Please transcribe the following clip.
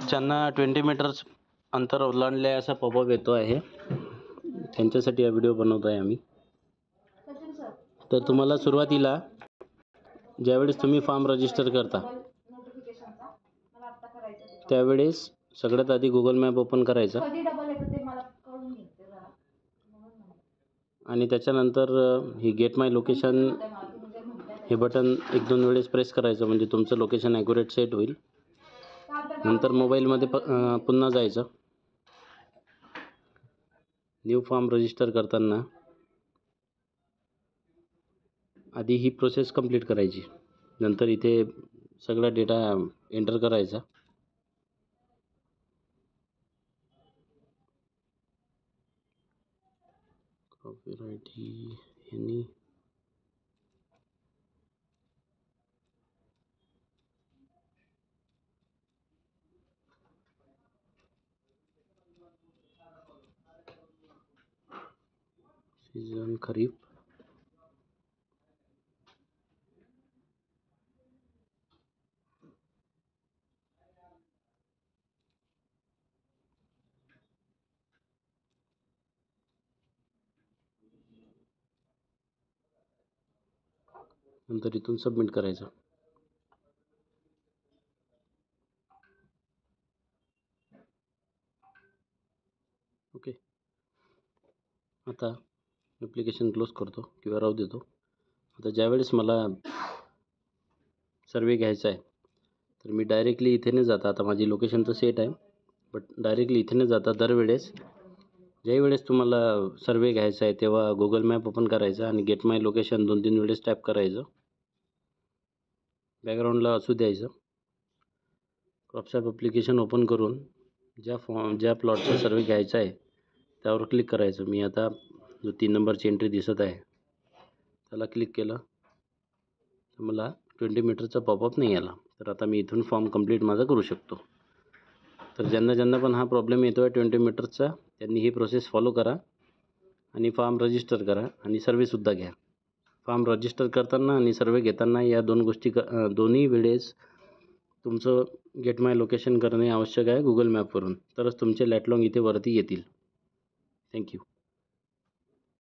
ज्यांना 20 मीटर्स अंतर ओलांडले असा पॉपअप येतो आहे त्यांच्यासाठी हा व्हिडिओ बनवतो आहे आम्ही. तर तुम्हाला सुरुवातीला ज्यावेळेस तुम्ही फॉर्म रजिस्टर करता त्यावेळेस सगळ्यात आधी गुगल मॅप ओपन करायचा आणि त्याच्यानंतर ही गेट माय लोकेशन हे बटन 1-2 वेळेस प्रेस करायचं म्हणजे तुमचं लोकेशन ॲक्युरेट सेट होईल. नंतर मोबाईलमध्ये पुन्हा जायचं. न्यू फॉर्म रजिस्टर करताना आधी ही प्रोसेस कंप्लीट करायची. नंतर इथे सगळा डेटा एंटर करायचा. कॉपीराइट यांनी सीजन खरीप नंतर इथून सबमिट करायचं. ओके. आता ॲप्लिकेशन क्लोज करतो किंवा राहू देतो. आता ज्यावेळेस मला सर्वे घ्यायचा आहे तर मी डायरेक्टली इथे नाही जाता. आता माझी लोकेशन तर सेट आहे बट डायरेक्टली इथे नाही जाता. दरवेळेस ज्याही वेळेस तुम्हाला सर्वे घ्यायचा आहे तेव्हा गुगल मॅप ओपन करायचा आणि गेट माय लोकेशन 2-3 वेळेस टॅप करायचं. बॅकग्राऊंडला असू द्यायचं. क्रॉपशॉप ॲप्लिकेशन ओपन करून ज्या प्लॉटचा सर्वे घ्यायचा आहे त्यावर क्लिक करायचं. मी आता जो 3 नंबरची एंट्री दिसत आहे त्याला क्लिक केलं तर मला 20 मीटरचा पॉपअप नाही आला. तर आता मी इथून फॉर्म कंप्लीट माझा करू शकतो. तर ज्यांना पण हा प्रॉब्लेम येतो आहे 20 मीटरचा त्यांनी ही प्रोसेस फॉलो करा आणि फॉर्म रजिस्टर करा आणि सर्वेसुद्धा घ्या. फॉर्म रजिस्टर करताना आणि सर्वे घेताना या दोन्ही वेळेस तुमचं गेट माय लोकेशन करणे आवश्यक आहे गुगल मॅपवरून. तरच तुमचे लॅटलॉंग इथे वरती येतील. थँक्यू.